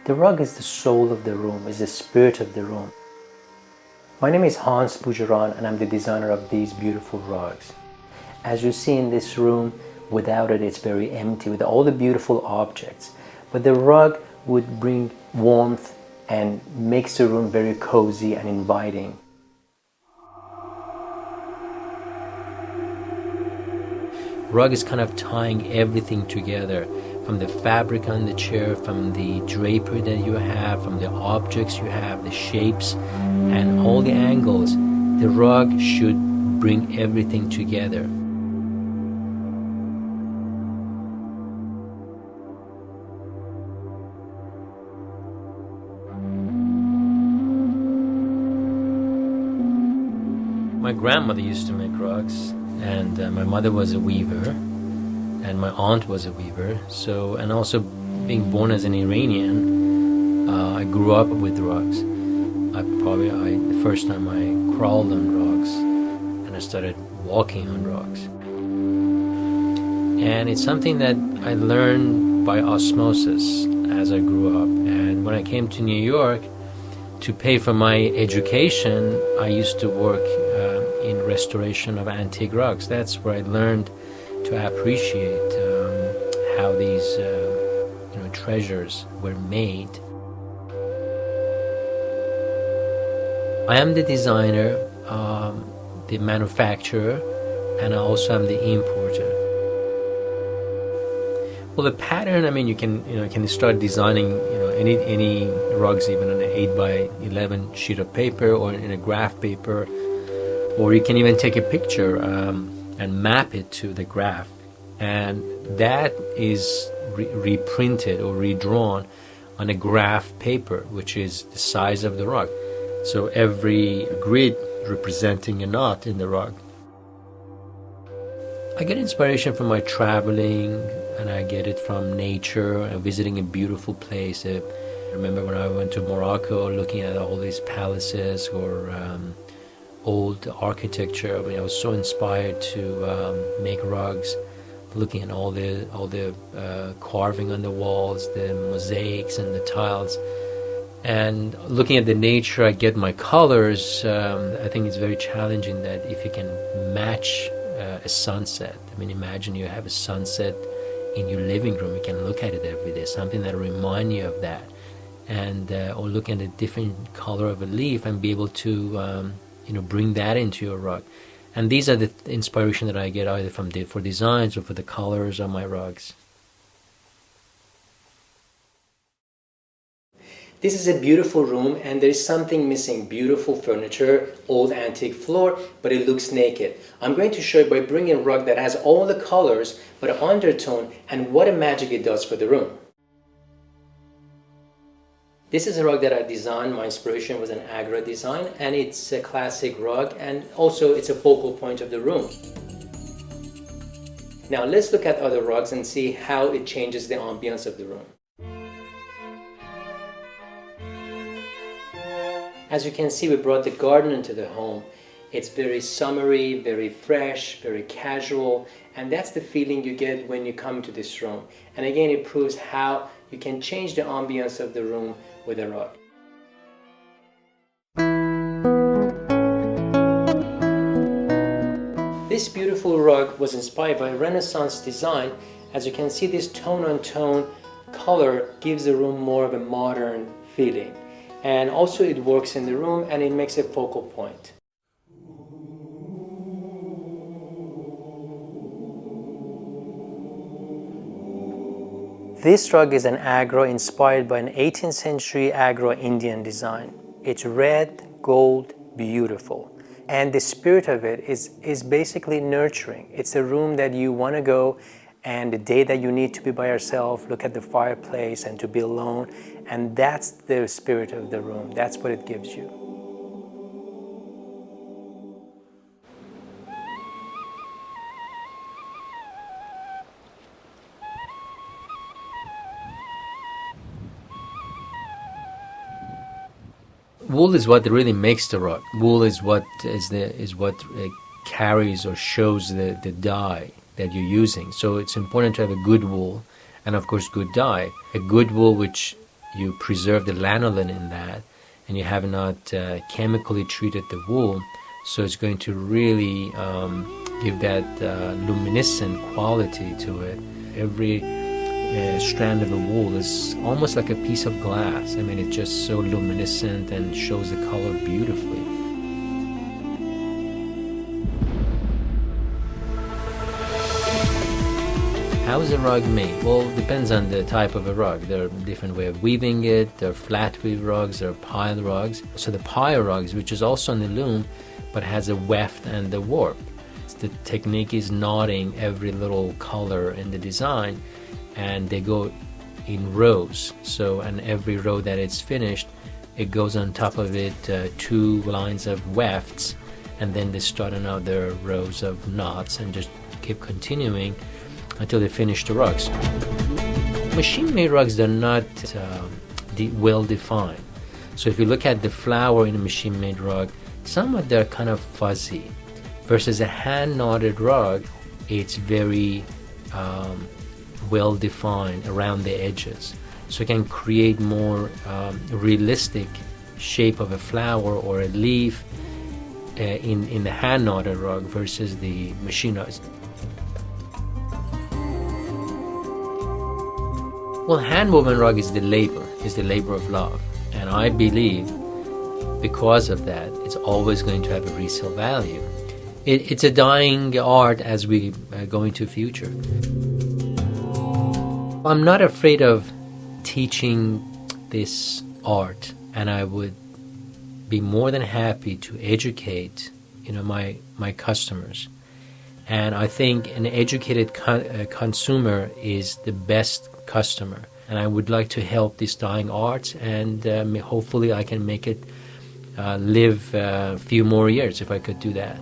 The rug is the soul of the room, is the spirit of the room. My name is Hans Boujaran and I'm the designer of these beautiful rugs. As you see in this room, without it, it's very empty with all the beautiful objects. But the rug would bring warmth and makes the room very cozy and inviting. Rug is kind of tying everything together, from the fabric on the chair, from the drapery that you have, from the objects you have, the shapes and all the angles. The rug should bring everything together. My grandmother used to make rugs, and my mother was a weaver, and my aunt was a weaver. So, and also being born as an Iranian, I grew up with rugs. The first time I crawled on rugs, and I started walking on rugs. And it's something that I learned by osmosis as I grew up. And when I came to New York to pay for my education, I used to work in restoration of antique rugs. That's where I learned to appreciate how these treasures were made. I am the designer, the manufacturer, and I also am the importer. Well, the pattern, I mean, you can start designing any rugs, even on an 8x11 sheet of paper or in a graph paper, or you can even take a picture and map it to the graph, and that is reprinted or redrawn on a graph paper, which is the size of the rug. So every grid representing a knot in the rug. I get inspiration from my traveling, and I get it from nature and visiting a beautiful place. I remember when I went to Morocco, looking at all these palaces or old architecture. I mean, I was so inspired to make rugs, looking at all the carving on the walls, the mosaics and the tiles, and looking at the nature. I get my colors. I think it's very challenging that if you can match a sunset. I mean, imagine you have a sunset in your living room. You can look at it every day, something that reminds you of that, and or look at a different color of a leaf and be able to bring that into your rug. And these are the inspiration that I get either for designs or for the colors on my rugs. This is a beautiful room and there is something missing. Beautiful furniture, old antique floor, but it looks naked. I'm going to show you by bringing a rug that has all the colors but an undertone, and what a magic it does for the room. This is a rug that I designed. My inspiration was an Agra design, and it's a classic rug, and also it's a focal point of the room. Now let's look at other rugs and see how it changes the ambience of the room. As you can see, we brought the garden into the home. It's very summery, very fresh, very casual, and that's the feeling you get when you come to this room. And again, it proves how you can change the ambience of the room with a rug. This beautiful rug was inspired by Renaissance design. As you can see, this tone-on-tone color gives the room more of a modern feeling. And also it works in the room and it makes a focal point. This rug is an Agra inspired by an 18th century Agra Indian design. It's red, gold, beautiful. And the spirit of it is basically nurturing. It's a room that you want to go, and the day that you need to be by yourself, look at the fireplace and to be alone. And that's the spirit of the room. That's what it gives you. Wool is what really makes the rug. Wool is what carries or shows the dye that you're using. So it's important to have a good wool and of course good dye. A good wool which you preserve the lanolin in that, and you have not chemically treated the wool, so it's going to really give that luminescent quality to it. Every strand of the wool is almost like a piece of glass. I mean, it's just so luminescent and shows the color beautifully. How is a rug made? Well, it depends on the type of a rug. There are different ways of weaving it. There are flat weave rugs, there are pile rugs. So the pile rugs, which is also on the loom, but has a weft and the warp. The technique is knotting every little color in the design, and they go in rows. So, and every row that it's finished, it goes on top of it 2 lines of wefts, and then they start another rows of knots and just keep continuing until they finish the rugs. Machine-made rugs, they're not well defined. So if you look at the flower in a machine-made rug, somewhat they're kind of fuzzy. Versus a hand-knotted rug, it's very well defined around the edges. So you can create more realistic shape of a flower or a leaf in the hand-knotted rug versus the machine-knotted. Well, hand-woven rug is the labor of love. And I believe because of that, it's always going to have a resale value. It's a dying art as we go into the future. I'm not afraid of teaching this art, and I would be more than happy to educate, my customers. And I think an educated consumer is the best customer. And I would like to help this dying art, and hopefully I can make it live a few more years if I could do that.